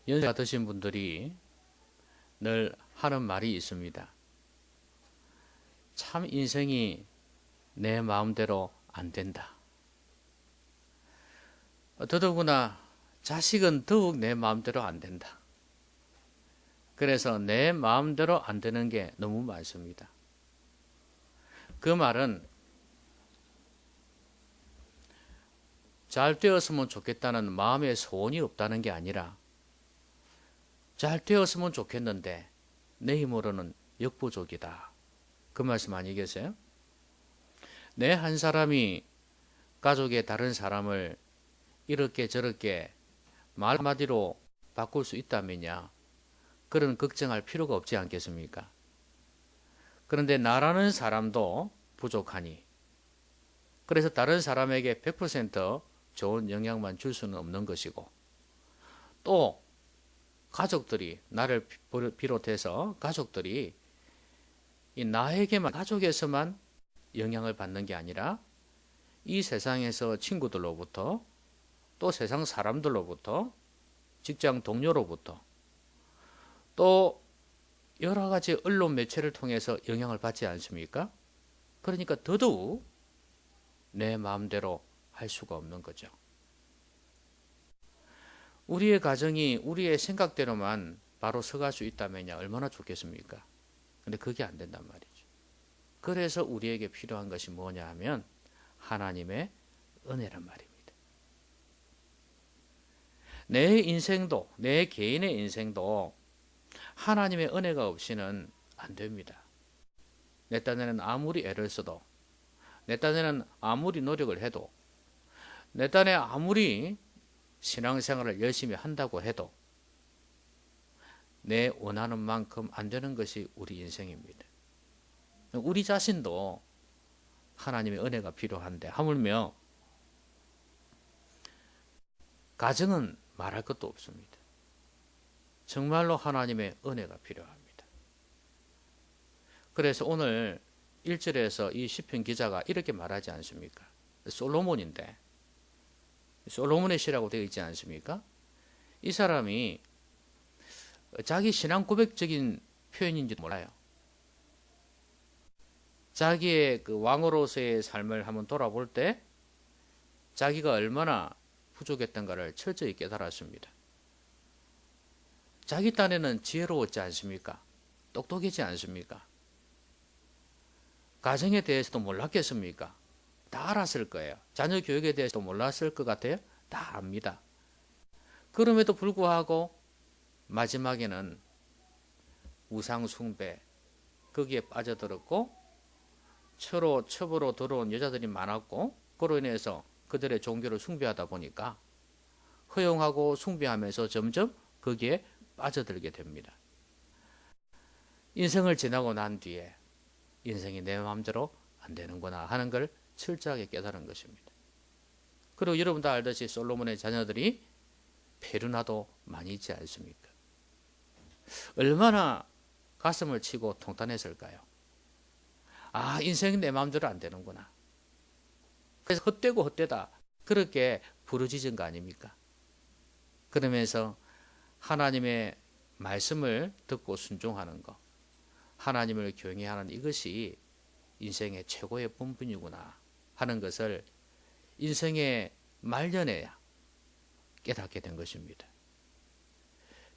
연세가 드신 분들이 늘 하는 말이 있습니다. 참 인생이 내 마음대로 안 된다. 더더구나 자식은 더욱 내 마음대로 안 된다. 그래서 내 마음대로 안 되는 게 너무 많습니다. 그 말은 잘 되었으면 좋겠다는 마음의 소원이 없다는 게 아니라 잘 되었으면 좋겠는데 내 힘으로는 역부족이다. 그 말씀 아니겠어요? 내 한 사람이 가족의 다른 사람을 이렇게 저렇게 말 한마디로 바꿀 수 있다면야 그런 걱정할 필요가 없지 않겠습니까? 그런데 나라는 사람도 부족하니 그래서 다른 사람에게 100% 좋은 영향만 줄 수는 없는 것이고 또 가족들이 나를 비롯해서 가족들이 이 나에게만 가족에서만 영향을 받는 게 아니라 이 세상에서 친구들로부터 또 세상 사람들로부터 직장 동료로부터 또 여러 가지 언론 매체를 통해서 영향을 받지 않습니까? 그러니까 더더욱 내 마음대로 할 수가 없는 거죠. 우리의 가정이 우리의 생각대로만 바로 서갈 수 있다면 얼마나 좋겠습니까? 근데 그게 안 된단 말이죠. 그래서 우리에게 필요한 것이 뭐냐 하면 하나님의 은혜란 말입니다. 내 인생도, 내 개인의 인생도 하나님의 은혜가 없이는 안 됩니다. 내 딴에는 아무리 애를 써도, 내 딴에는 아무리 노력을 해도, 내 딴에 아무리 신앙생활을 열심히 한다고 해도 내 원하는 만큼 안 되는 것이 우리 인생입니다. 우리 자신도 하나님의 은혜가 필요한데 하물며 가정은 말할 것도 없습니다. 정말로 하나님의 은혜가 필요합니다. 그래서 오늘 1절에서 이 시편 기자가 이렇게 말하지 않습니까? 솔로몬인데 솔로몬의 시라고 되어 있지 않습니까? 이 사람이 자기 신앙 고백적인 표현인지 몰라요. 자기의 그 왕으로서의 삶을 한번 돌아볼 때 자기가 얼마나 부족했던가를 철저히 깨달았습니다. 자기 딴에는 지혜로웠지 않습니까? 똑똑하지 않습니까? 가정에 대해서도 몰랐겠습니까? 다 알았을 거예요. 자녀 교육에 대해서도 몰랐을 것 같아요. 다 압니다. 그럼에도 불구하고 마지막에는 우상 숭배 거기에 빠져들었고 첩으로 들어온 여자들이 많았고 그로 인해서 그들의 종교를 숭배하다 보니까 허용하고 숭배하면서 점점 거기에 빠져들게 됩니다. 인생을 지나고 난 뒤에 인생이 내 마음대로 안 되는구나 하는 걸 철저하게 깨달은 것입니다. 그리고 여러분 다 알듯이 솔로몬의 자녀들이 페르나도 많이 있지 않습니까? 얼마나 가슴을 치고 통탄했을까요? 아, 인생이 내 마음대로 안 되는구나. 그래서 헛되고 헛되다 그렇게 부르짖은 거 아닙니까? 그러면서 하나님의 말씀을 듣고 순종하는 것, 하나님을 경외하는 이것이 인생의 최고의 본분이구나 하는 것을 인생의 말년에야 깨닫게 된 것입니다.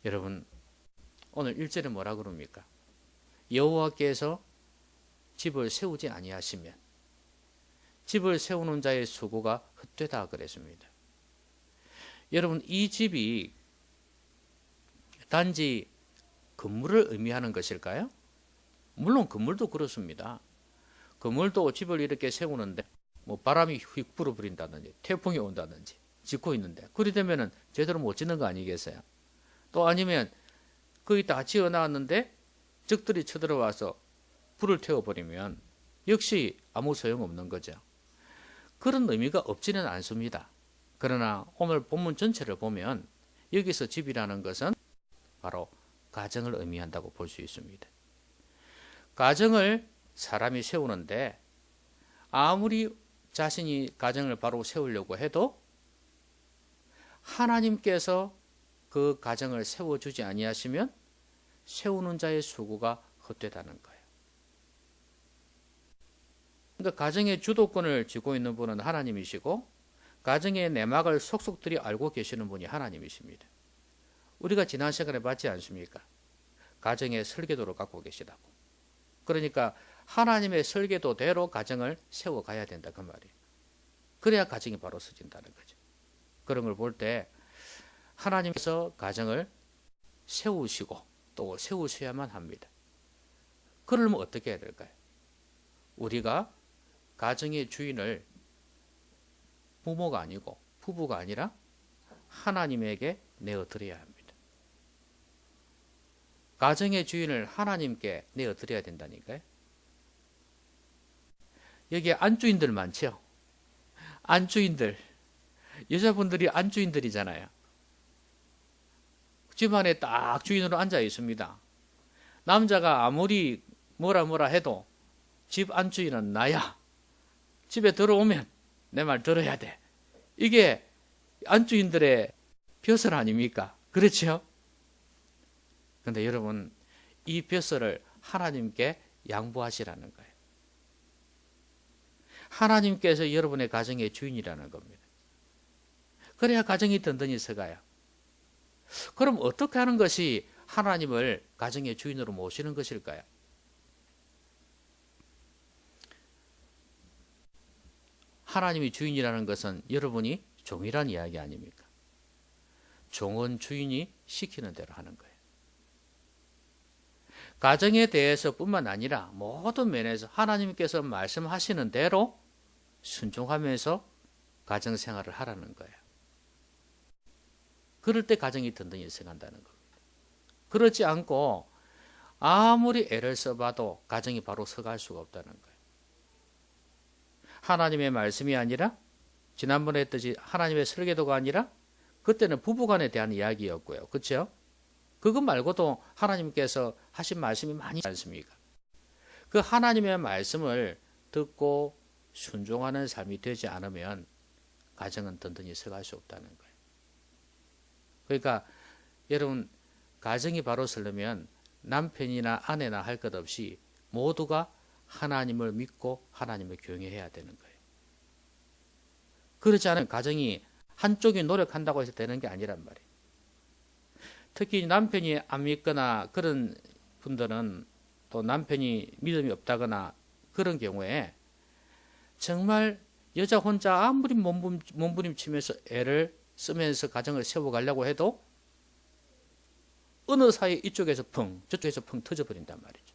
여러분 오늘 1절에 뭐라 그럽니까? 여호와께서 집을 세우지 아니하시면 집을 세우는 자의 수고가 헛되다 그랬습니다. 여러분 이 집이 단지 건물을 의미하는 것일까요? 물론 건물도 그렇습니다. 건물도 집을 이렇게 세우는데 뭐 바람이 휙 불어버린다든지 태풍이 온다든지 짓고 있는데 그리 되면은 제대로 못 짓는 거 아니겠어요? 또 아니면 거기 다 지어놨는데 적들이 쳐들어와서 불을 태워버리면 역시 아무 소용없는 거죠. 그런 의미가 없지는 않습니다. 그러나 오늘 본문 전체를 보면 여기서 집이라는 것은 바로 가정을 의미한다고 볼 수 있습니다. 가정을 사람이 세우는데 아무리 자신이 가정을 바로 세우려고 해도 하나님께서 그 가정을 세워주지 아니하시면 세우는 자의 수고가 헛되다는 거예요. 그러니까 가정의 주도권을 쥐고 있는 분은 하나님이시고 가정의 내막을 속속들이 알고 계시는 분이 하나님이십니다. 우리가 지난 시간에 봤지 않습니까? 가정의 설계도를 갖고 계시다고. 그러니까 하나님의 설계도대로 가정을 세워가야 된다 그 말이에요. 그래야 가정이 바로 서진다는 거죠. 그런 걸 볼 때 하나님께서 가정을 세우시고 또 세우셔야만 합니다. 그러면 어떻게 해야 될까요? 우리가 가정의 주인을 부모가 아니고 부부가 아니라 하나님에게 내어드려야 합니다. 가정의 주인을 하나님께 내어드려야 된다니까요. 여기에 안주인들 많죠? 안주인들. 여자분들이 안주인들이잖아요. 집안에 딱 주인으로 앉아 있습니다. 남자가 아무리 뭐라 해도 집 안주인은 나야. 집에 들어오면 내 말 들어야 돼. 이게 안주인들의 벼슬 아닙니까? 그렇죠? 그런데 여러분, 이 벼슬을 하나님께 양보하시라는 거예요. 하나님께서 여러분의 가정의 주인이라는 겁니다. 그래야 가정이 든든히 서가요. 그럼 어떻게 하는 것이 하나님을 가정의 주인으로 모시는 것일까요? 하나님이 주인이라는 것은 여러분이 종이란 이야기 아닙니까? 종은 주인이 시키는 대로 하는 거예요. 가정에 대해서 뿐만 아니라 모든 면에서 하나님께서 말씀하시는 대로 순종하면서 가정생활을 하라는 거예요. 그럴 때 가정이 든든히 서간다는 겁니다. 그렇지 않고 아무리 애를 써봐도 가정이 바로 서갈 수가 없다는 거예요. 하나님의 말씀이 아니라 지난번에 했듯이 하나님의 설계도가 아니라 그때는 부부간에 대한 이야기였고요. 그렇죠? 그것 말고도 하나님께서 하신 말씀이 많이 있지 않습니까? 그 하나님의 말씀을 듣고 순종하는 삶이 되지 않으면 가정은 든든히 서갈 수 없다는 거예요. 그러니까 여러분, 가정이 바로 서려면 남편이나 아내나 할 것 없이 모두가 하나님을 믿고 하나님을 경외해야 되는 거예요. 그렇지 않으면 가정이 한쪽이 노력한다고 해서 되는 게 아니란 말이에요. 특히 남편이 안 믿거나 그런 분들은 또 남편이 믿음이 없다거나 그런 경우에 정말 여자 혼자 아무리 몸부림치면서 애를 쓰면서 가정을 세워가려고 해도 어느 사이 이쪽에서 펑 저쪽에서 펑 터져버린단 말이죠.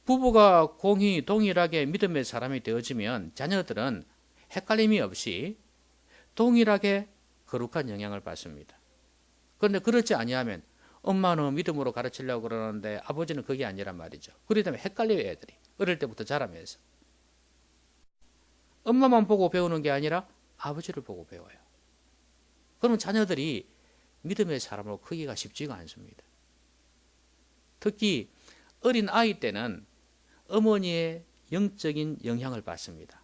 부부가 공히 동일하게 믿음의 사람이 되어지면 자녀들은 헷갈림이 없이 동일하게 거룩한 영향을 받습니다. 그런데 그렇지 아니하면 엄마는 믿음으로 가르치려고 그러는데 아버지는 그게 아니란 말이죠. 그러기 때문에 헷갈려요, 애들이. 어릴 때부터 자라면서. 엄마만 보고 배우는 게 아니라 아버지를 보고 배워요. 그러면 자녀들이 믿음의 사람으로 크기가 쉽지가 않습니다. 특히 어린 아이 때는 어머니의 영적인 영향을 받습니다.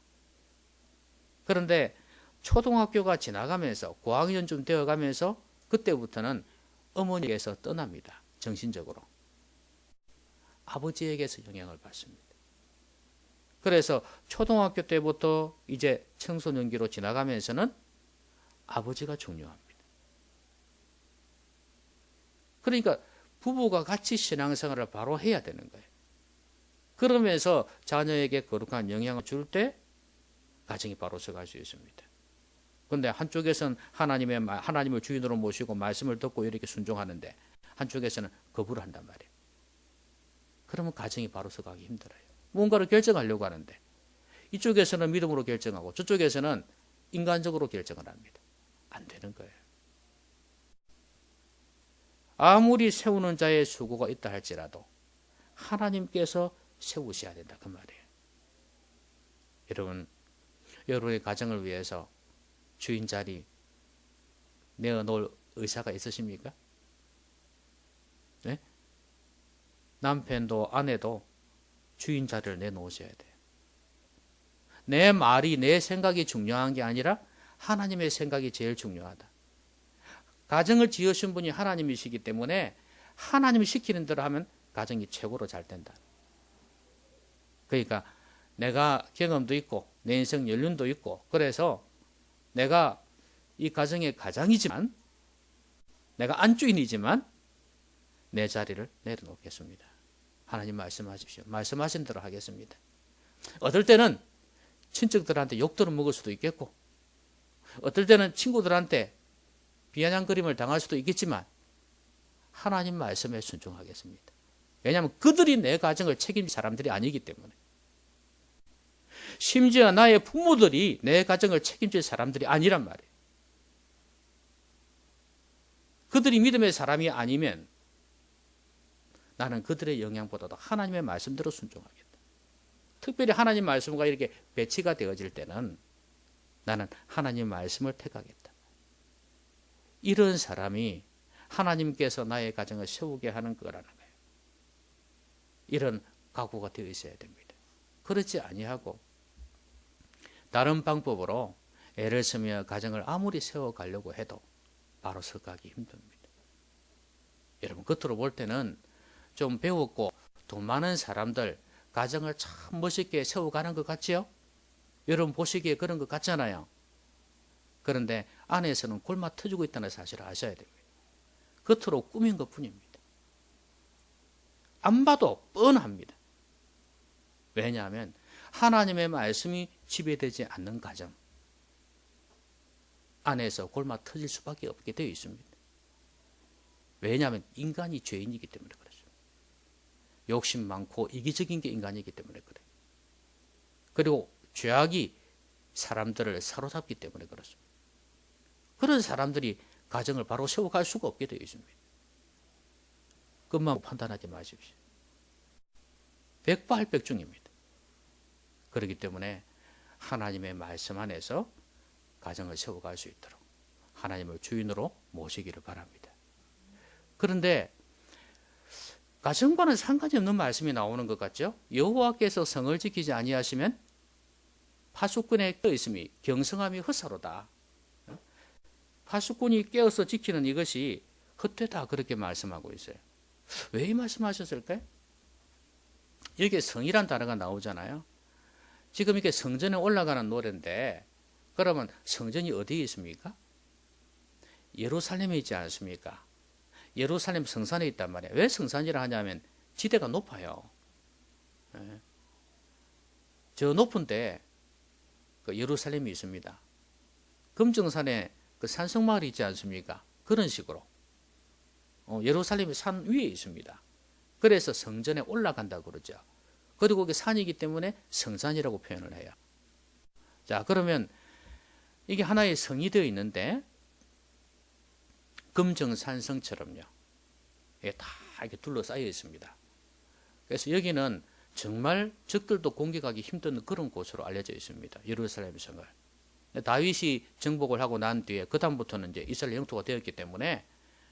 그런데 초등학교가 지나가면서 고학년쯤 되어가면서 그때부터는 어머니에게서 떠납니다. 정신적으로. 아버지에게서 영향을 받습니다. 그래서 초등학교 때부터 이제 청소년기로 지나가면서는 아버지가 중요합니다. 그러니까 부부가 같이 신앙생활을 바로 해야 되는 거예요. 그러면서 자녀에게 거룩한 영향을 줄 때 가정이 바로 서갈 수 있습니다. 그런데 한쪽에서는 하나님을 주인으로 모시고 말씀을 듣고 이렇게 순종하는데 한쪽에서는 거부를 한단 말이에요. 그러면 가정이 바로 서가기 힘들어요. 뭔가를 결정하려고 하는데 이쪽에서는 믿음으로 결정하고 저쪽에서는 인간적으로 결정을 합니다. 안 되는 거예요. 아무리 세우는 자의 수고가 있다 할지라도 하나님께서 세우셔야 된다 그 말이에요. 여러분, 여러분의 가정을 위해서 주인 자리 내어놓을 의사가 있으십니까? 네? 남편도 아내도 주인 자리를 내놓으셔야 돼요. 내 말이 내 생각이 중요한 게 아니라 하나님의 생각이 제일 중요하다. 가정을 지으신 분이 하나님이시기 때문에 하나님이 시키는 대로 하면 가정이 최고로 잘 된다. 그러니까 내가 경험도 있고 내 인생 연륜도 있고 그래서 내가 이 가정의 가장이지만 내가 안주인이지만 내 자리를 내려놓겠습니다. 하나님 말씀하십시오. 말씀하신 대로 하겠습니다. 어떨 때는 친척들한테 욕들을 먹을 수도 있겠고 어떨 때는 친구들한테 비아냥거림을 당할 수도 있겠지만 하나님 말씀에 순종하겠습니다. 왜냐하면 그들이 내 가정을 책임질 사람들이 아니기 때문에. 심지어 나의 부모들이 내 가정을 책임질 사람들이 아니란 말이에요. 그들이 믿음의 사람이 아니면 나는 그들의 영향보다도 하나님의 말씀대로 순종하겠다. 특별히 하나님 말씀과 이렇게 배치가 되어질 때는 나는 하나님 말씀을 택하겠다. 이런 사람이 하나님께서 나의 가정을 세우게 하는 거라는 거예요. 이런 각오가 되어 있어야 됩니다. 그렇지 아니하고 다른 방법으로 애를 쓰며 가정을 아무리 세워가려고 해도 바로 서가기 힘듭니다. 여러분 겉으로 볼 때는 좀 배웠고 돈 많은 사람들 가정을 참 멋있게 세워가는 것 같지요? 여러분 보시기에 그런 것 같잖아요. 그런데 안에서는 골마 터지고 있다는 사실을 아셔야 됩니다. 겉으로 꾸민 것 뿐입니다. 안 봐도 뻔합니다. 왜냐하면 하나님의 말씀이 지배되지 않는 가정 안에서 골마 터질 수밖에 없게 되어 있습니다. 왜냐하면 인간이 죄인이기 때문에 그렇습니다. 욕심 많고 이기적인 게 인간이기 때문에 그래요. 그리고 죄악이 사람들을 사로잡기 때문에 그렇습니다. 그런 사람들이 가정을 바로 세워갈 수가 없게 되어 있습니다. 그것만 판단하지 마십시오. 백발백중입니다. 그렇기 때문에 하나님의 말씀 안에서 가정을 세워갈 수 있도록 하나님을 주인으로 모시기를 바랍니다. 그런데 가정과는 상관이 없는 말씀이 나오는 것 같죠? 여호와께서 성을 지키지 아니하시면 파수꾼의 깨어있음이 경성함이 헛사로다. 파수꾼이 깨어서 지키는 이것이 헛되다 그렇게 말씀하고 있어요. 왜 이 말씀하셨을까요? 여기에 성이란 단어가 나오잖아요. 지금 이렇게 성전에 올라가는 노래인데 그러면 성전이 어디에 있습니까? 예루살렘에 있지 않습니까? 예루살렘 성산에 있단 말이에요. 왜 성산이라 하냐면 지대가 높아요. 저 높은데 그 예루살렘이 있습니다. 금정산에 그 산성마을이 있지 않습니까? 그런 식으로 예루살렘이 산 위에 있습니다. 그래서 성전에 올라간다고 그러죠. 그리고 그게 산이기 때문에 성산이라고 표현을 해요. 자, 그러면 이게 하나의 성이 되어 있는데 금정산성처럼요. 이게 다 이렇게 둘러싸여 있습니다. 그래서 여기는 정말 적들도 공격하기 힘든 그런 곳으로 알려져 있습니다. 예루살렘 성을. 다윗이 정복을 하고 난 뒤에 그 다음부터는 이제 이스라엘 영토가 되었기 때문에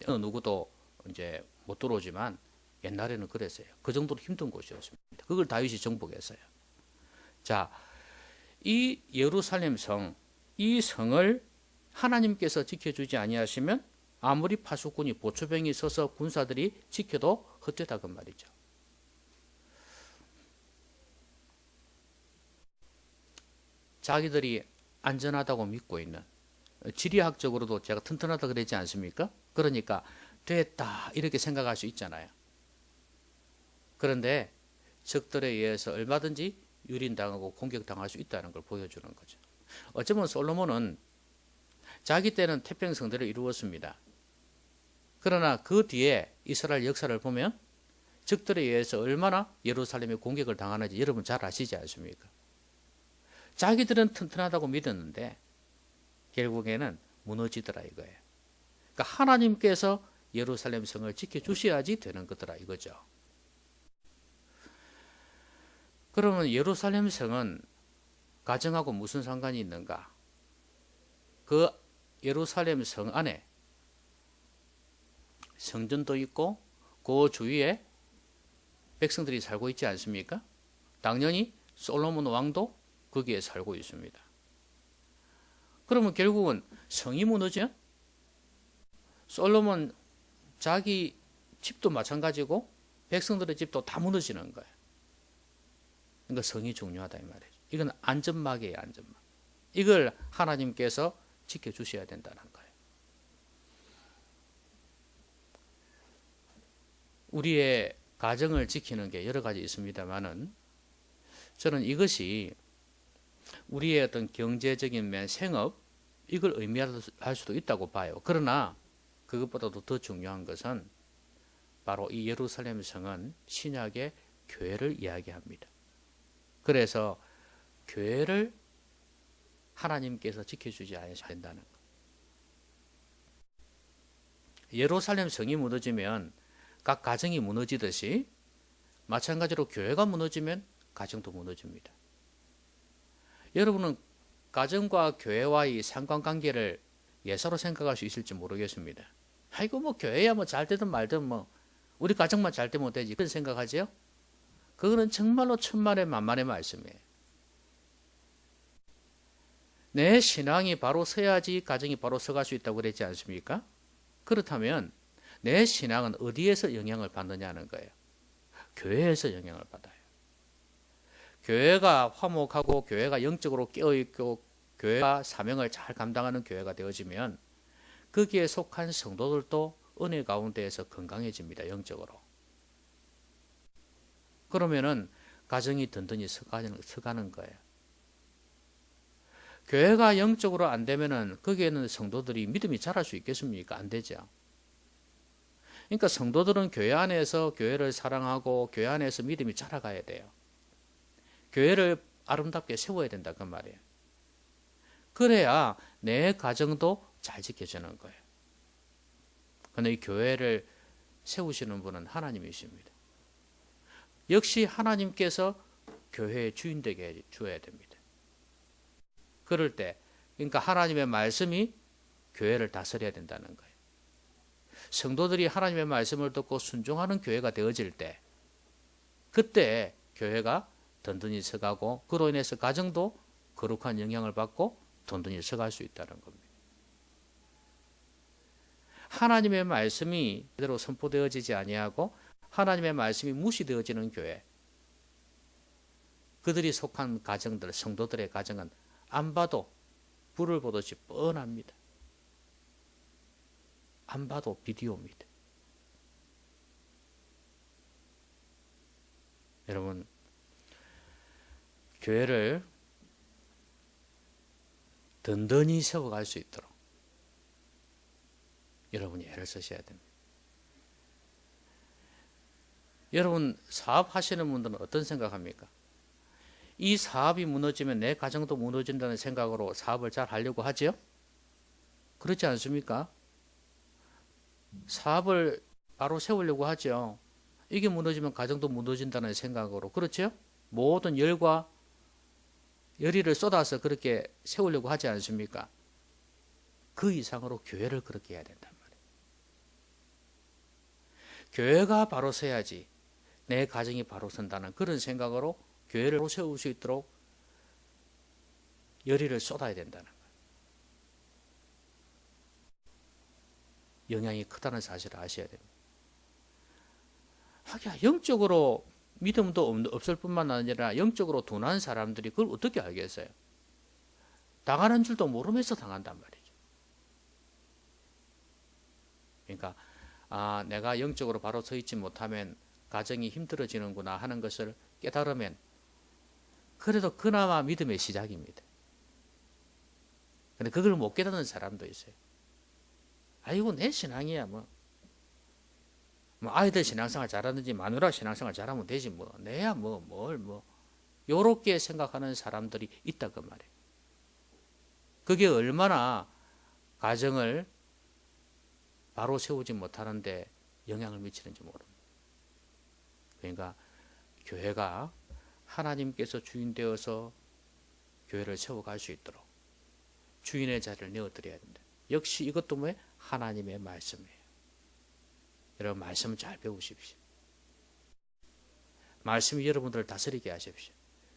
어느 누구도 이제 못 들어오지만 옛날에는 그랬어요. 그 정도로 힘든 곳이었습니다. 그걸 다윗이 정복했어요. 자, 이 예루살렘 성, 이 성을 하나님께서 지켜주지 아니하시면 아무리 파수꾼이 보초병이 서서 군사들이 지켜도 헛되다 그 말이죠. 자기들이 안전하다고 믿고 있는, 지리학적으로도 제가 튼튼하다 그러지 않습니까? 그러니까 됐다 이렇게 생각할 수 있잖아요. 그런데 적들에 의해서 얼마든지 유린당하고 공격당할 수 있다는 걸 보여주는 거죠. 어쩌면 솔로몬은 자기 때는 태평성대를 이루었습니다. 그러나 그 뒤에 이스라엘 역사를 보면 적들에 의해서 얼마나 예루살렘에 공격을 당하는지 여러분 잘 아시지 않습니까? 자기들은 튼튼하다고 믿었는데 결국에는 무너지더라 이거예요. 그러니까 하나님께서 예루살렘 성을 지켜주셔야지 되는 거더라 이거죠. 그러면 예루살렘 성은 가정하고 무슨 상관이 있는가? 그 예루살렘 성 안에 성전도 있고 그 주위에 백성들이 살고 있지 않습니까? 당연히 솔로몬 왕도 거기에 살고 있습니다. 그러면 결국은 성이 무너지면 솔로몬 자기 집도 마찬가지고 백성들의 집도 다 무너지는 거예요. 그러니까 성이 중요하다 이 말이에요. 이건 안전막이에요, 안전막. 이걸 하나님께서 지켜주셔야 된다는 거예요. 우리의 가정을 지키는 게 여러 가지 있습니다만은 저는 이것이 우리의 어떤 경제적인 면, 생업 이걸 의미할 수도 있다고 봐요. 그러나 그것보다도 더 중요한 것은 바로 이 예루살렘 성은 신약의 교회를 이야기합니다. 그래서 교회를 하나님께서 지켜주지 않으셔야 된다는 것. 예루살렘 성이 무너지면 각 가정이 무너지듯이 마찬가지로 교회가 무너지면 가정도 무너집니다. 여러분은 가정과 교회와의 상관관계를 예사로 생각할 수 있을지 모르겠습니다. 아이고 뭐 교회야 뭐 잘 되든 말든 뭐 우리 가정만 잘 되면 되지 그런 생각하죠? 그거는 정말로 천만의 만만의 말씀이에요. 내 신앙이 바로 서야지 가정이 바로 서갈 수 있다고 그랬지 않습니까? 그렇다면 내 신앙은 어디에서 영향을 받느냐는 거예요. 교회에서 영향을 받아요. 교회가 화목하고 교회가 영적으로 깨어있고 교회가 사명을 잘 감당하는 교회가 되어지면 거기에 속한 성도들도 은혜 가운데에서 건강해집니다. 영적으로. 그러면은 가정이 든든히 서가는 거예요. 교회가 영적으로 안 되면은 거기에는 성도들이 믿음이 자랄 수 있겠습니까? 안 되죠. 그러니까 성도들은 교회 안에서 교회를 사랑하고 교회 안에서 믿음이 자라가야 돼요. 교회를 아름답게 세워야 된다 그 말이에요. 그래야 내 가정도 잘 지켜지는 거예요. 그런데 이 교회를 세우시는 분은 하나님이십니다. 역시 하나님께서 교회의 주인 되게 해 주어야 됩니다. 그럴 때 그러니까 하나님의 말씀이 교회를 다스려야 된다는 거예요. 성도들이 하나님의 말씀을 듣고 순종하는 교회가 되어질 때 그때 교회가 든든히 서가고 그로 인해서 가정도 거룩한 영향을 받고 든든히 서갈 수 있다는 겁니다. 하나님의 말씀이 제대로 선포되어지지 아니하고 하나님의 말씀이 무시되어지는 교회, 그들이 속한 가정들, 성도들의 가정은 안 봐도 불을 보듯이 뻔합니다. 안 봐도 비디오입니다. 여러분, 교회를 든든히 세워갈 수 있도록 여러분이 애를 쓰셔야 됩니다. 여러분 사업하시는 분들은 어떤 생각합니까? 이 사업이 무너지면 내 가정도 무너진다는 생각으로 사업을 잘 하려고 하죠? 그렇지 않습니까? 사업을 바로 세우려고 하죠. 이게 무너지면 가정도 무너진다는 생각으로. 그렇죠? 모든 열의를 쏟아서 그렇게 세우려고 하지 않습니까? 그 이상으로 교회를 그렇게 해야 된단 말이에요. 교회가 바로 서야지 내 가정이 바로 선다는 그런 생각으로 교회를 세울 수 있도록 열의를 쏟아야 된다는 거예요. 영향이 크다는 사실을 아셔야 됩니다. 하기야 영적으로 믿음도 없을 뿐만 아니라 영적으로 둔한 사람들이 그걸 어떻게 알겠어요? 당하는 줄도 모르면서 당한단 말이죠. 그러니까 내가 영적으로 바로 서 있지 못하면 가정이 힘들어지는구나 하는 것을 깨달으면 그래도 그나마 믿음의 시작입니다. 근데 그걸 못 깨닫는 사람도 있어요. 아이고 내 신앙이야 뭐 아이들 신앙생활 잘하든지 마누라 신앙생활 잘하면 되지 뭐 내야 요렇게 생각하는 사람들이 있다 그 말이에요. 그게 얼마나 가정을 바로 세우지 못하는데 영향을 미치는지 모릅니다. 그러니까 교회가 하나님께서 주인 되어서 교회를 세워갈 수 있도록 주인의 자리를 내어드려야 된다. 역시 이것도 뭐예요? 하나님의 말씀이에요. 여러분 말씀을 잘 배우십시오. 말씀이 여러분들을 다스리게 하십시오.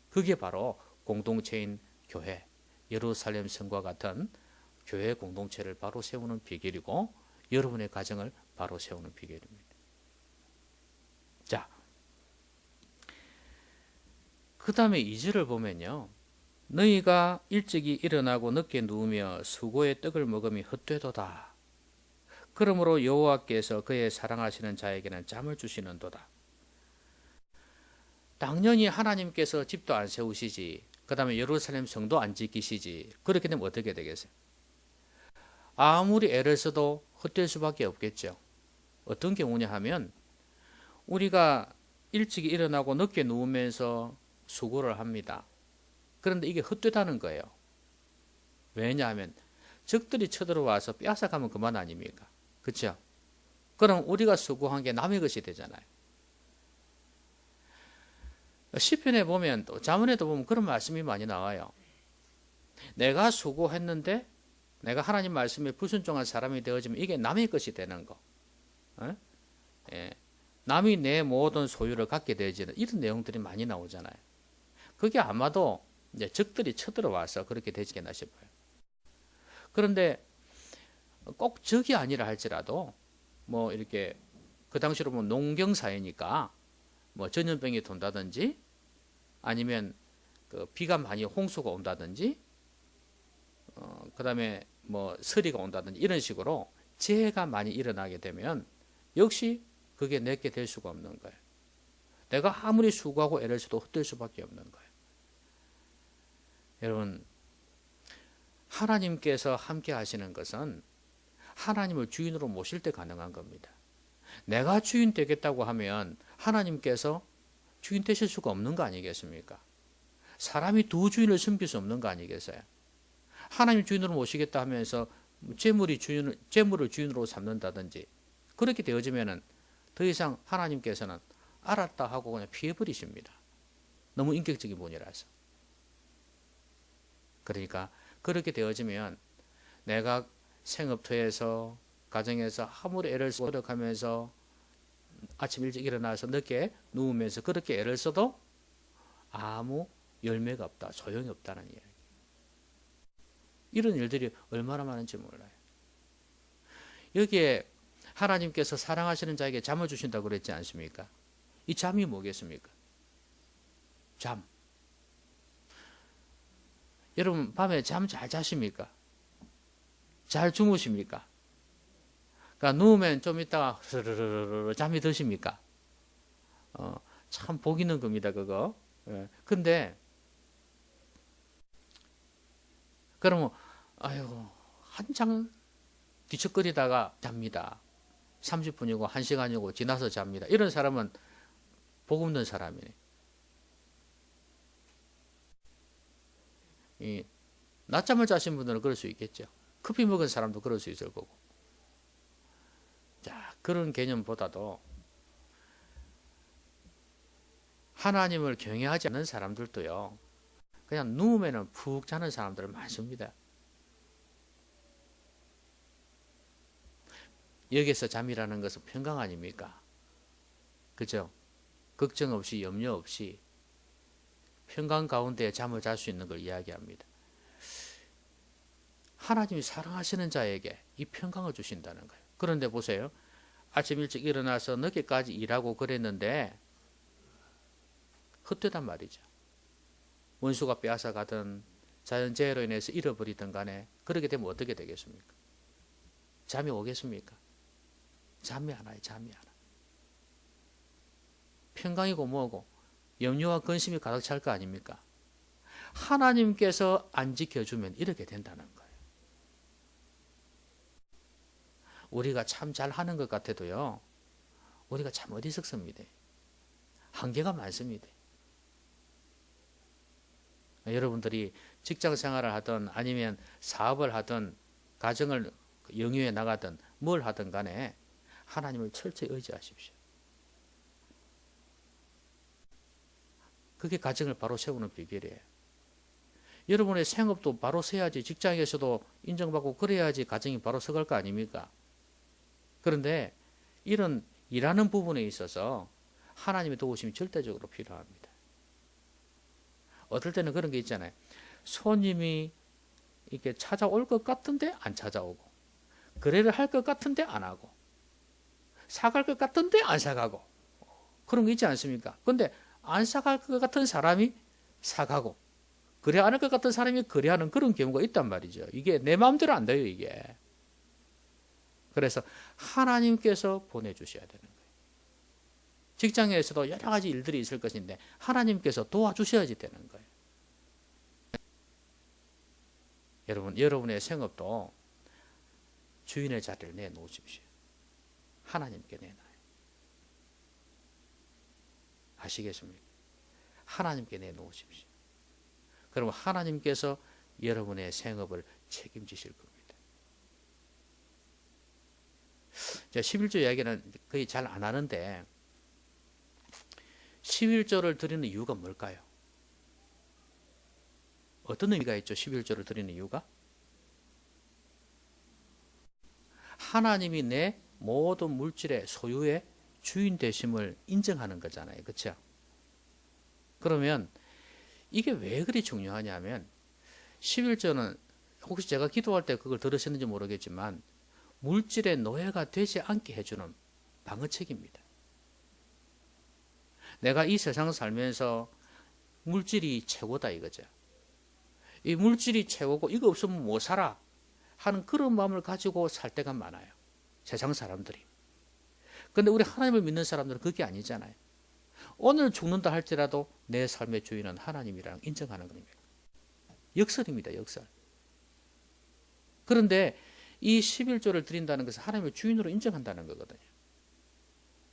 그게 바로 공동체인 교회, 예루살렘 성과 같은 교회 공동체를 바로 세우는 비결이고 여러분의 가정을 바로 세우는 비결입니다. 자, 그 다음에 2절을 보면요. 너희가 일찍이 일어나고 늦게 누우며 수고의 떡을 먹음이 헛되도다. 그러므로 여호와께서 그의 사랑하시는 자에게는 잠을 주시는도다. 당연히 하나님께서 집도 안 세우시지, 그 다음에 예루살렘 성도 안 지키시지, 그렇게 되면 어떻게 되겠어요? 아무리 애를 써도 헛될 수밖에 없겠죠. 어떤 경우냐 하면 우리가 일찍 일어나고 늦게 누우면서 수고를 합니다. 그런데 이게 헛되다는 거예요. 왜냐하면 적들이 쳐들어와서 빼앗아가면 그만 아닙니까? 그렇죠? 그럼 우리가 수고한 게 남의 것이 되잖아요. 시편에 보면 또 잠언에도 보면 그런 말씀이 많이 나와요. 내가 수고했는데 내가 하나님 말씀에 불순종한 사람이 되어지면 이게 남의 것이 되는 거. 예. 남이 내 모든 소유를 갖게 되어지는 이런 내용들이 많이 나오잖아요. 그게 아마도 이제 적들이 쳐들어와서 그렇게 되지겠나 싶어요. 그런데 꼭 적이 아니라 할지라도 뭐 이렇게 그 당시로 보면 농경 사회니까 뭐 전염병이 돈다든지 아니면 그 비가 많이 홍수가 온다든지 그다음에 뭐 서리가 온다든지 이런 식으로 재해가 많이 일어나게 되면 역시 그게 내게 될 수가 없는 거예요. 내가 아무리 수고하고 애를 써도 헛될 수밖에 없는 거예요. 여러분, 하나님께서 함께 하시는 것은 하나님을 주인으로 모실 때 가능한 겁니다. 내가 주인 되겠다고 하면 하나님께서 주인 되실 수가 없는 거 아니겠습니까? 사람이 두 주인을 섬길 수 없는 거 아니겠어요? 하나님 주인으로 모시겠다 하면서 재물을 주인으로 삼는다든지 그렇게 되어지면은 더 이상 하나님께서는 알았다 하고 그냥 피해버리십니다. 너무 인격적인 분이라서. 그러니까 그렇게 되어지면 내가 생업터에서 가정에서 아무리 애를 쓰고 노력하면서 아침 일찍 일어나서 늦게 누우면서 그렇게 애를 써도 아무 열매가 없다, 소용이 없다는 이야기. 이런 일들이 얼마나 많은지 몰라요. 여기에 하나님께서 사랑하시는 자에게 잠을 주신다고 그랬지 않습니까? 이 잠이 뭐겠습니까? 잠. 여러분 밤에 잠 잘 자십니까? 잘 주무십니까? 그러니까 누우면 좀 있다가 흐르르르 잠이 드십니까? 참 복 있는 겁니다, 그거. 근데 그러면 아유 한창 뒤척거리다가 잡니다. 30분이고 1시간이고 지나서 잡니다. 이런 사람은 복 없는 사람이네. 낮잠을 자신 분들은 그럴 수 있겠죠. 커피 먹은 사람도 그럴 수 있을 거고. 자, 그런 개념보다도 하나님을 경외하지 않는 사람들도요. 그냥 누우면은 푹 자는 사람들 많습니다. 여기서 잠이라는 것은 평강 아닙니까? 그죠? 걱정 없이 염려 없이 평강 가운데 잠을 잘 수 있는 걸 이야기합니다. 하나님이 사랑하시는 자에게 이 평강을 주신다는 거예요. 그런데 보세요. 아침 일찍 일어나서 늦게까지 일하고 그랬는데 헛되단 말이죠. 원수가 빼앗아 가든 자연재해로 인해서 잃어버리든 간에 그렇게 되면 어떻게 되겠습니까? 잠이 오겠습니까? 잠이 안 와요. 잠이 안 와. 평강이고 뭐고 염려와 근심이 가득 찰 거 아닙니까? 하나님께서 안 지켜주면 이렇게 된다는 거예요. 우리가 참 잘하는 것 같아도요. 우리가 참 어리석습니다. 한계가 많습니다. 여러분들이 직장 생활을 하든 아니면 사업을 하든 가정을 영위해 나가든 뭘 하든 간에 하나님을 철저히 의지하십시오. 그게 가정을 바로 세우는 비결이에요. 여러분의 생업도 바로 서야지 직장에서도 인정받고 그래야지 가정이 바로 서갈 거 아닙니까? 그런데 이런 일하는 부분에 있어서 하나님의 도우심이 절대적으로 필요합니다. 어떨 때는 그런 게 있잖아요. 손님이 이렇게 찾아올 것 같은데 안 찾아오고 거래를 할 것 같은데 안 하고, 사갈 것 같은데 안 사가고, 그런 거 있지 않습니까? 근데 안 사갈 것 같은 사람이 사가고, 거래 안 할 것 같은 사람이 거래하는 그런 경우가 있단 말이죠. 이게 내 마음대로 안 돼요, 이게. 그래서 하나님께서 보내주셔야 되는 거예요. 직장에서도 여러 가지 일들이 있을 것인데 하나님께서 도와주셔야지 되는 거예요. 여러분의 생업도 주인의 자리를 내놓으십시오. 하나님께 내놔요. 아시겠습니까? 하나님께 내놓으십시오. 그러면 하나님께서 여러분의 생업을 책임지실 겁니다. 제가 11조 이야기는 거의 잘 안 하는데 11조를 드리는 이유가 뭘까요? 어떤 의미가 있죠? 11조를 드리는 이유가? 하나님이 내 모든 물질의 소유의 주인 되심을 인정하는 거잖아요. 그렇죠? 그러면 이게 왜 그리 중요하냐면 11조는 혹시 제가 기도할 때 그걸 들으셨는지 모르겠지만 물질의 노예가 되지 않게 해주는 방어책입니다. 내가 이 세상 살면서 물질이 최고다 이거죠. 이 물질이 최고고 이거 없으면 못 살아 하는 그런 마음을 가지고 살 때가 많아요. 세상 사람들이. 근데 우리 하나님을 믿는 사람들은 그게 아니잖아요. 오늘 죽는다 할지라도 내 삶의 주인은 하나님이라는 인정하는 겁니다. 역설입니다. 역설. 그런데 이 11조를 드린다는 것은 하나님을 주인으로 인정한다는 거거든요.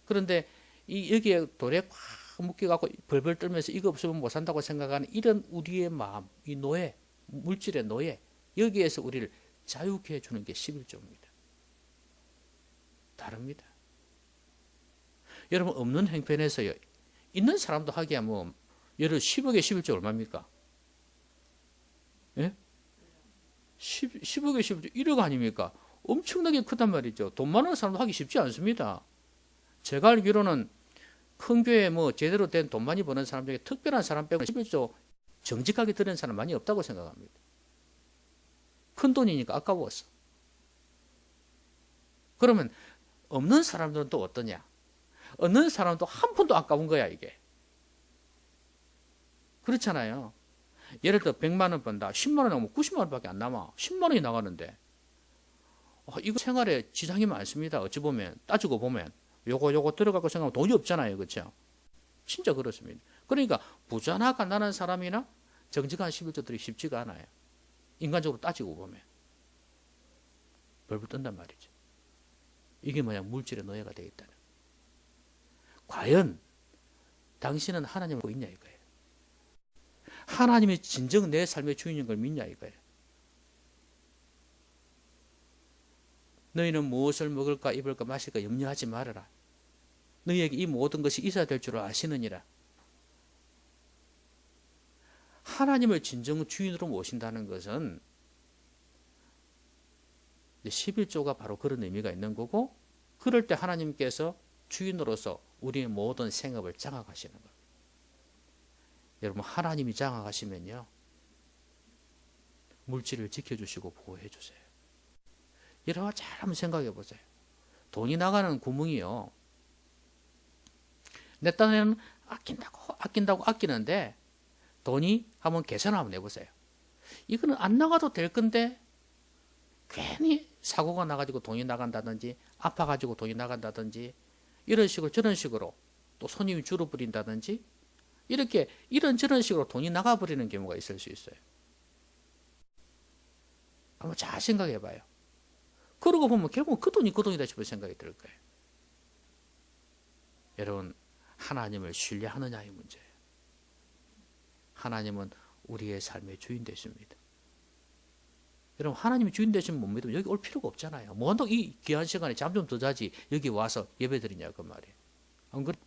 그런데 여기에 돌에 꽉 묶여갖고 벌벌 떨면서 이거 없으면 못 산다고 생각하는 이런 우리의 마음, 이 노예, 물질의 노예, 여기에서 우리를 자유케 해주는 게 11조입니다. 다릅니다. 여러분 없는 형편에서요. 있는 사람도 하기야 뭐 예를 10억에 11조 얼마입니까? 예? 10억에 11조 1억 아닙니까? 엄청나게 크단 말이죠. 돈 많은 사람도 하기 쉽지 않습니다. 제가 알기로는 큰 교회 뭐 제대로 된 돈 많이 버는 사람 중에 특별한 사람 빼고 11조 정직하게 드리는 사람 많이 없다고 생각합니다. 큰 돈이니까 아까웠어. 그러면 없는 사람들은 또 어떠냐? 없는 사람도 한 푼도 아까운 거야 이게. 그렇잖아요. 예를 들어 100만 원 번다. 10만 원 나오면 90만 원밖에 안 남아. 10만 원이 나가는데 이거 생활에 지장이 많습니다. 어찌 보면 따지고 보면 요거 들어가고 생각하면 돈이 없잖아요. 그렇죠? 진짜 그렇습니다. 그러니까 부자나 가난한 사람이나 정직한 11조들이 쉽지가 않아요. 인간적으로 따지고 보면 벌벌 뜬단 말이죠. 이게 뭐냐? 물질의 노예가 되어 있다는. 과연 당신은 하나님을 믿고 있냐 이거예요. 하나님이 진정 내 삶의 주인인 걸 믿냐 이거예요. 너희는 무엇을 먹을까 입을까 마실까 염려하지 말아라. 너희에게 이 모든 것이 있어야 될 줄 아시느니라. 하나님을 진정 주인으로 모신다는 것은 11조가 바로 그런 의미가 있는 거고, 그럴 때 하나님께서 주인으로서 우리의 모든 생업을 장악하시는 겁니다. 여러분 하나님이 장악하시면요 물질을 지켜주시고 보호해 주세요. 여러분 잘 한번 생각해 보세요. 돈이 나가는 구멍이요, 내 딴에는 아낀다고 아끼는데 돈이 한번 계산 한번 해보세요. 이거는 안 나가도 될 건데 괜히 사고가 나가지고 돈이 나간다든지 아파가지고 돈이 나간다든지 이런 식으로 저런 식으로 또 손님이 줄어버린다든지 이렇게 이런저런 식으로 돈이 나가버리는 경우가 있을 수 있어요. 한번 잘 생각해 봐요. 그러고 보면 결국 그 돈이다 싶은 생각이 들 거예요. 여러분 하나님을 신뢰하느냐의 문제예요. 하나님은 우리의 삶의 주인 되십니다. 여러분 하나님이 주인 되시면 못 믿으면 여기 올 필요가 없잖아요. 뭐 한다고 이 귀한 시간에 잠 좀 더 자지 여기 와서 예배 드리냐 그 말이에요. 안 그래?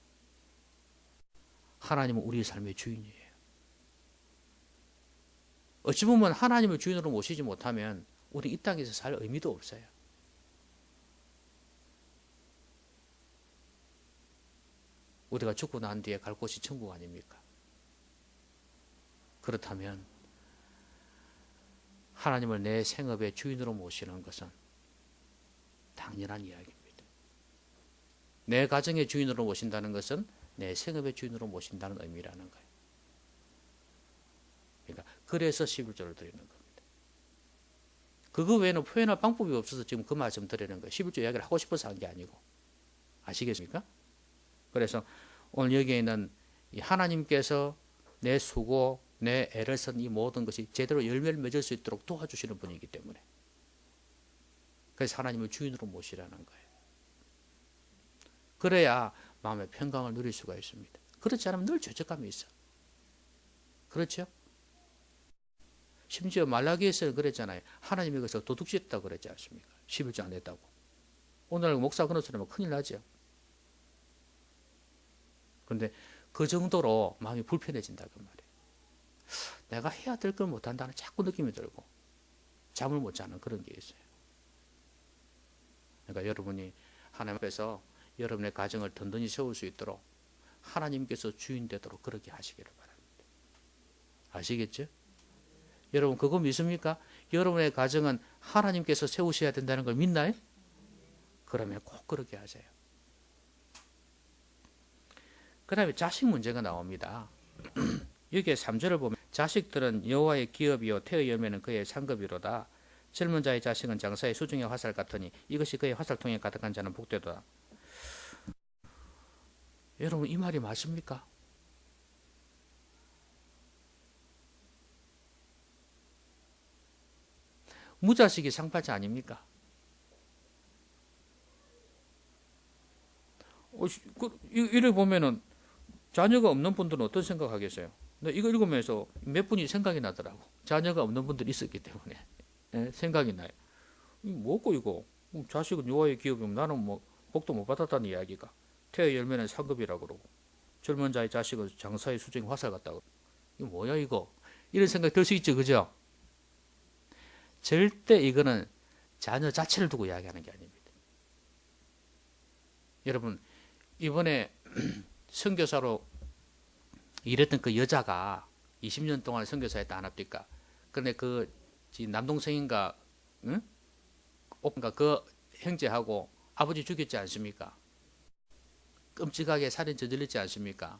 하나님은 우리의 삶의 주인이에요. 어찌 보면 하나님을 주인으로 모시지 못하면 우리 이 땅에서 살 의미도 없어요. 우리가 죽고 난 뒤에 갈 곳이 천국 아닙니까? 그렇다면 하나님을 내 생업의 주인으로 모시는 것은 당연한 이야기입니다. 내 가정의 주인으로 모신다는 것은 내 생업의 주인으로 모신다는 의미라는 거예요. 그러니까 그래서 11조를 드리는 겁니다. 그거 외에는 표현할 방법이 없어서 지금 그 말씀 드리는 거예요. 11조 이야기를 하고 싶어서 한 게 아니고. 아시겠습니까? 그래서 오늘 여기에 있는 하나님께서 내 수고, 내 애를 쓴 이 모든 것이 제대로 열매를 맺을 수 있도록 도와주시는 분이기 때문에. 그래서 하나님을 주인으로 모시라는 거예요. 그래야 마음의 평강을 누릴 수가 있습니다. 그렇지 않으면 늘 죄책감이 있어. 그렇죠? 심지어 말라기에서는 그랬잖아요. 하나님이 그래서 도둑질했다고 그랬지 않습니까? 11조 안 했다고. 오늘 목사 그런 소리 하면 큰일 나죠. 그런데 그 정도로 마음이 불편해진다 그 말이에요. 내가 해야 될 걸 못한다는 자꾸 느낌이 들고 잠을 못 자는 그런 게 있어요. 그러니까 여러분이 하나님 앞에서 여러분의 가정을 든든히 세울 수 있도록 하나님께서 주인 되도록 그렇게 하시기를 바랍니다. 아시겠죠? 여러분 그거 믿습니까? 여러분의 가정은 하나님께서 세우셔야 된다는 걸 믿나요? 그러면 꼭 그렇게 하세요. 그 다음에 자식 문제가 나옵니다. 여기에 3절을 보면 자식들은 여호와의 기업이요 태의 열매는 그의 상급이로다. 젊은 자의 자식은 장사의 수중의 화살 같으니 이것이 그의 화살통에 가득한 자는 복되도다. 여러분 이 말이 맞습니까? 무자식이 상팔자 아닙니까? 이를 보면은 자녀가 없는 분들은 어떤 생각하겠어요? 이거 읽으면서 몇 분이 생각이 나더라고. 자녀가 없는 분들이 있었기 때문에 생각이 나요. 뭐고 이거? 자식은 여호와의 기업이면 나는 뭐 복도 못 받았다는 이야기가. 태의 열매는 상급이라고 그러고 젊은 자의 자식은 장사의 수중에 화살 같다고. 이거 뭐야 이거? 이런 생각 들 수 있죠, 그죠? 절대 이거는 자녀 자체를 두고 이야기하는 게 아닙니다. 여러분 이번에 선교사로 일했던 그 여자가 20년 동안 선교사했다 안 합니까? 근데 그 남동생인가 응? 오빠인가 그 형제하고 아버지 죽였지 않습니까? 끔찍하게 살인 저질렀지 않습니까?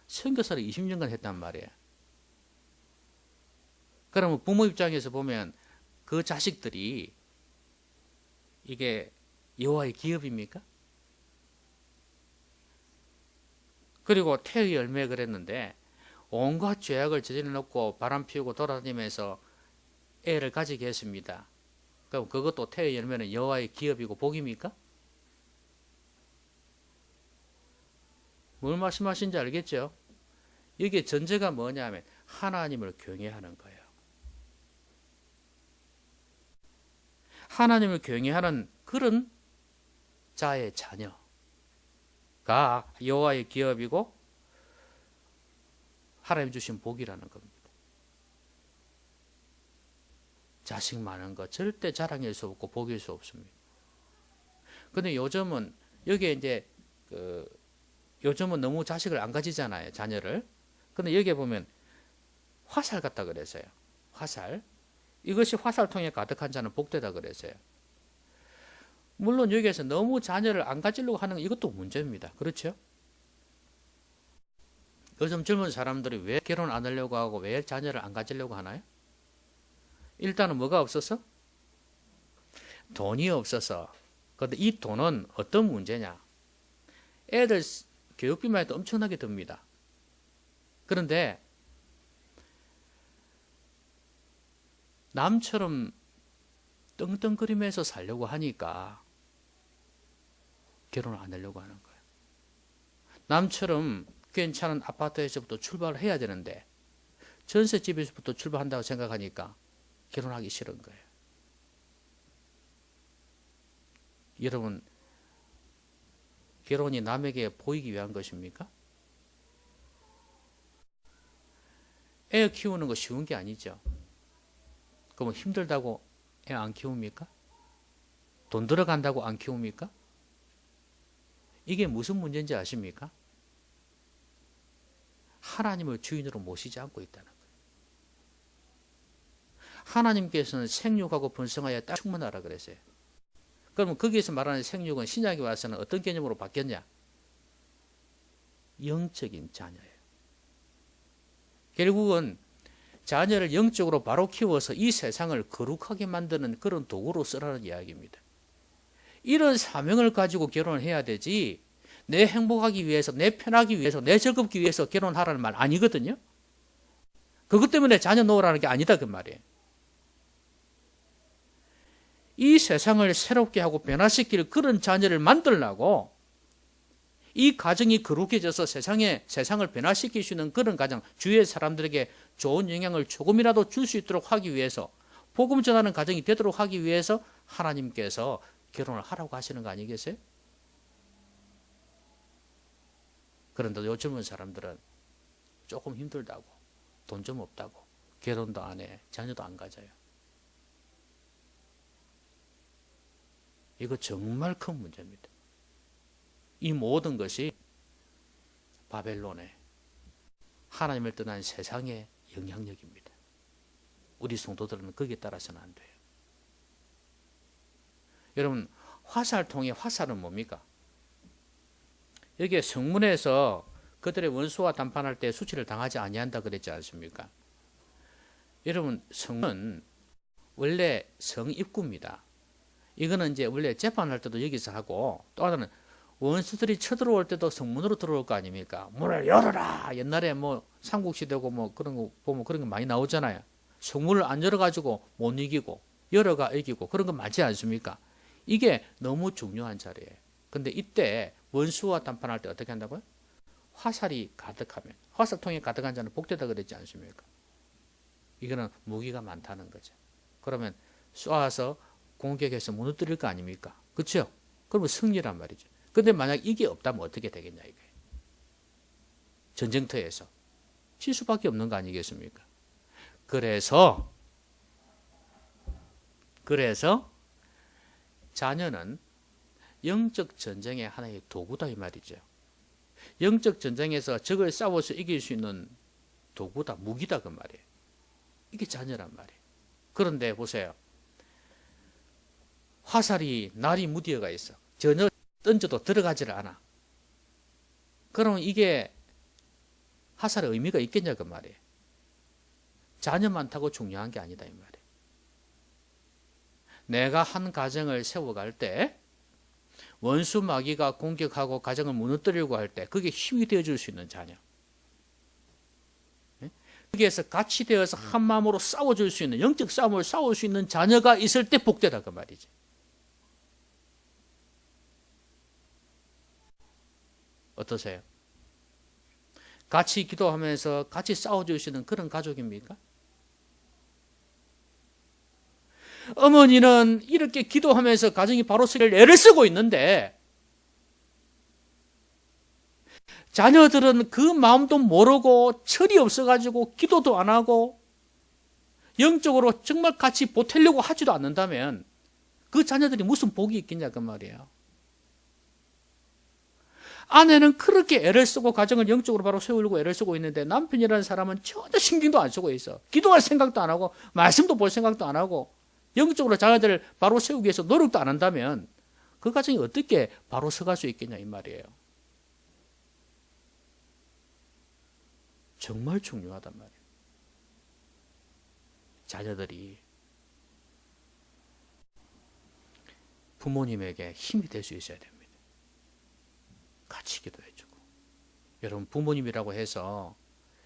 선교사를 20년간 했단 말이에요. 그러면 부모 입장에서 보면 그 자식들이 이게 여호와의 기업입니까? 그리고 태의 열매 그랬는데 온갖 죄악을 저질러 놓고 바람 피우고 돌아다니면서 애를 가지게 했습니다. 그럼 그것도 태의 열매는 여호와의 기업이고 복입니까? 뭘 말씀하신지 알겠죠? 이게 전제가 뭐냐면 하나님을 경외하는 거예요. 하나님을 경외하는 그런 자의 자녀가 여호와의 기업이고 하나님 주신 복이라는 겁니다. 자식 많은 거 절대 자랑일 수 없고 복일 수 없습니다. 근데 요즘은 여기에 이제 요즘은 너무 자식을 안 가지잖아요, 자녀를. 근데 여기에 보면 화살 같다 그랬어요. 화살. 이것이 화살통에 가득한 자는 복되다 그랬어요. 물론 여기에서 너무 자녀를 안 가지려고 하는 이것도 문제입니다. 그렇죠? 요즘 젊은 사람들이 왜 결혼 안 하려고 하고 왜 자녀를 안 가지려고 하나요? 일단은 뭐가 없어서? 돈이 없어서. 그런데 이 돈은 어떤 문제냐? 애들 교육비만 해도 엄청나게 듭니다. 그런데 남처럼 떵떵거리면서 살려고 하니까 결혼을 안 하려고 하는 거예요. 남처럼 괜찮은 아파트에서부터 출발을 해야 되는데 전셋집에서부터 출발한다고 생각하니까 결혼하기 싫은 거예요. 여러분, 결혼이 남에게 보이기 위한 것입니까? 애 키우는 거 쉬운 게 아니죠. 그럼 힘들다고 애 안 키웁니까? 돈 들어간다고 안 키웁니까? 이게 무슨 문제인지 아십니까? 하나님을 주인으로 모시지 않고 있다는 거예요. 하나님께서는 생육하고 번성하여 땅 충만하라 그랬어요. 그러면 거기에서 말하는 생육은 신약에 와서는 어떤 개념으로 바뀌었냐? 영적인 자녀예요. 결국은 자녀를 영적으로 바로 키워서 이 세상을 거룩하게 만드는 그런 도구로 쓰라는 이야기입니다. 이런 사명을 가지고 결혼을 해야 되지, 내 행복하기 위해서, 내 편하기 위해서, 내 즐겁기 위해서 결혼하라는 말 아니거든요. 그것 때문에 자녀 놓으라는 게 아니다 그 말이에요. 이 세상을 새롭게 하고 변화시킬 그런 자녀를 만들려고, 이 가정이 거룩해져서 세상을 변화시킬 수 있는 그런 가정, 주위의 사람들에게 좋은 영향을 조금이라도 줄 수 있도록 하기 위해서, 복음 전하는 가정이 되도록 하기 위해서 하나님께서 결혼을 하라고 하시는 거 아니겠어요? 그런데 요즘 젊은 사람들은 조금 힘들다고, 돈 좀 없다고 결혼도 안 해, 자녀도 안 가져요. 이거 정말 큰 문제입니다. 이 모든 것이 바벨론의 하나님을 떠난 세상의 영향력입니다. 우리 성도들은 거기에 따라서는 안 돼요. 여러분, 화살통의 화살은 뭡니까? 여기에 성문에서 그들의 원수와 담판할 때 수치를 당하지 아니한다 그랬지 않습니까? 여러분, 성문은 원래 성입구입니다. 이거는 이제 원래 재판할 때도 여기서 하고, 또 하나는 원수들이 쳐들어올 때도 성문으로 들어올 거 아닙니까? 문을 열어라! 옛날에 뭐 삼국시대고 뭐 그런 거 보면 그런 거 많이 나오잖아요. 성문을 안 열어가지고 못 이기고, 열어가 이기고 그런 거 많지 않습니까? 이게 너무 중요한 자리예요. 근데 이때 원수와 담판할 때 어떻게 한다고요? 화살이 가득하면, 화살통이 가득한 자는 복되다 그랬지 않습니까? 이거는 무기가 많다는 거죠. 그러면 쏘아서 공격해서 무너뜨릴 거 아닙니까? 그렇죠? 그러면 승리란 말이죠. 근데 만약 이게 없다면 어떻게 되겠냐 이거예요. 전쟁터에서 질 수밖에 없는 거 아니겠습니까? 그래서 자녀는 영적 전쟁의 하나의 도구다 이 말이죠. 영적 전쟁에서 적을 싸워서 이길 수 있는 도구다, 무기다 그 말이에요. 이게 자녀란 말이에요. 그런데 보세요. 화살이 날이 무디어가 있어. 전혀 던져도 들어가지를 않아. 그러면 이게 화살의 의미가 있겠냐 그 말이에요. 자녀만 타고 중요한 게 아니다 이 말이에요. 내가 한 가정을 세워갈 때 원수 마귀가 공격하고 가정을 무너뜨리려고 할 때 그게 힘이 되어줄 수 있는 자녀. 거기에서 같이 되어서 한 마음으로 싸워줄 수 있는, 영적 싸움을 싸울 수 있는 자녀가 있을 때 복되다 그 말이지. 어떠세요? 같이 기도하면서 같이 싸워줄 수 있는 그런 가족입니까? 어머니는 이렇게 기도하면서 가정이 바로 서길 애를 쓰고 있는데 자녀들은 그 마음도 모르고 철이 없어가지고 기도도 안 하고 영적으로 정말 같이 보태려고 하지도 않는다면 그 자녀들이 무슨 복이 있겠냐 그 말이에요. 아내는 그렇게 애를 쓰고 가정을 영적으로 바로 세우려고 애를 쓰고 있는데 남편이라는 사람은 전혀 신경도 안 쓰고 있어. 기도할 생각도 안 하고 말씀도 볼 생각도 안 하고 영적으로 자녀들을 바로 세우기 위해서 노력도 안 한다면 그 가정이 어떻게 바로 서갈 수 있겠냐 이 말이에요. 정말 중요하단 말이에요. 자녀들이 부모님에게 힘이 될 수 있어야 됩니다. 같이 기도해주고. 여러분 부모님이라고 해서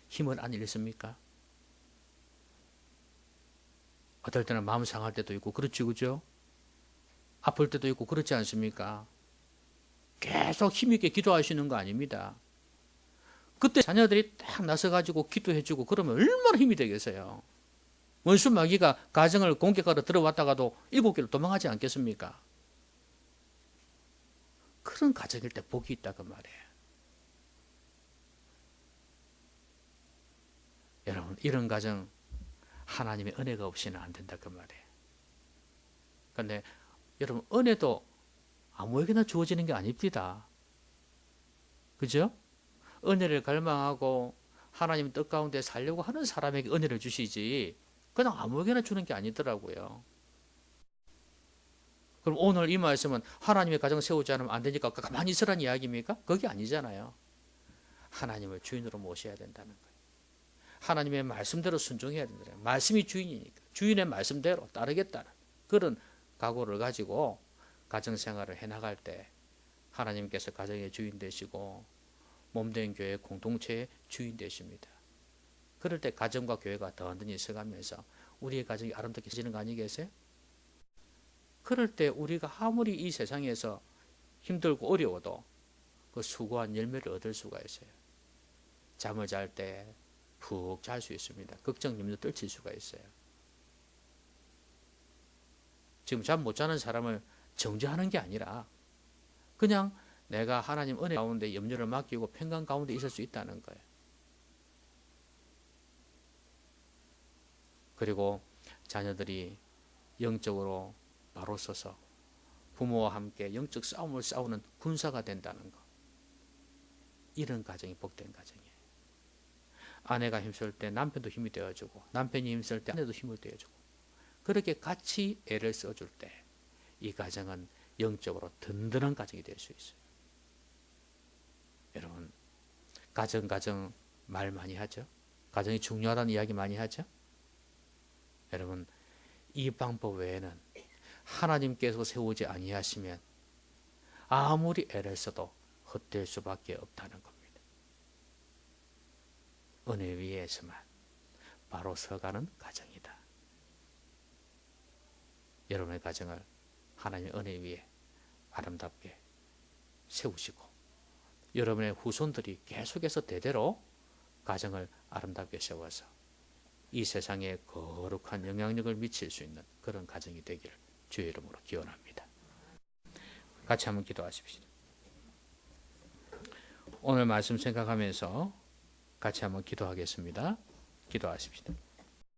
힘을 안 잃습니까? 어떨 때는 마음 상할 때도 있고 그렇지 그죠? 아플 때도 있고 그렇지 않습니까? 계속 힘있게 기도하시는 거 아닙니다. 그때 자녀들이 딱 나서가지고 기도해주고 그러면 얼마나 힘이 되겠어요. 원수 마귀가 가정을 공격하러 들어왔다가도 7개를 도망하지 않겠습니까? 그런 가정일 때 복이 있다고 말이에요. 여러분 이런 가정 하나님의 은혜가 없이는 안 된다 그 말이에요. 그런데 여러분 은혜도 아무에게나 주어지는 게 아닙니다. 그죠? 은혜를 갈망하고 하나님 뜻 가운데 살려고 하는 사람에게 은혜를 주시지 그냥 아무에게나 주는 게 아니더라고요. 그럼 오늘 이 말씀은 하나님의 가정 세우지 않으면 안 되니까 가만히 있으라는 이야기입니까? 그게 아니잖아요. 하나님을 주인으로 모셔야 된다는 거예요. 하나님의 말씀대로 순종해야 된다는 거예요. 말씀이 주인이니까 주인의 말씀대로 따르겠다는 그런 각오를 가지고 가정생활을 해나갈 때 하나님께서 가정의 주인 되시고 몸된 교회 공동체의 주인 되십니다. 그럴 때 가정과 교회가 든든히 서가면서 우리의 가정이 아름답게 지는 거 아니겠어요? 그럴 때 우리가 아무리 이 세상에서 힘들고 어려워도 그 수고한 열매를 얻을 수가 있어요. 잠을 잘 때 푹 잘 수 있습니다. 걱정님도 떨칠 수가 있어요. 지금 잠 못 자는 사람을 정죄하는 게 아니라 그냥 내가 하나님 은혜 가운데 염려를 맡기고 평강 가운데 있을 수 있다는 거예요. 그리고 자녀들이 영적으로 바로 서서 부모와 함께 영적 싸움을 싸우는 군사가 된다는 것. 이런 가정이 복된 가정이에요. 아내가 힘쓸 때 남편도 힘이 되어주고 남편이 힘쓸 때 아내도 힘을 되어주고 그렇게 같이 애를 써줄 때 이 가정은 영적으로 든든한 가정이 될 수 있어요. 여러분 가정 말 많이 하죠? 가정이 중요하다는 이야기 많이 하죠? 여러분 이 방법 외에는 하나님께서 세우지 아니하시면 아무리 애를 써도 헛될 수밖에 없다는 겁니다. 은혜 위에서만 바로 서가는 가정이다. 여러분의 가정을 하나님의 은혜 위에 아름답게 세우시고 여러분의 후손들이 계속해서 대대로 가정을 아름답게 세워서 이 세상에 거룩한 영향력을 미칠 수 있는 그런 가정이 되기를 주의 이름으로 기원합니다. 같이 한번 기도하십시오. 오늘 말씀 생각하면서 같이 한번 기도하겠습니다. 기도하십시다.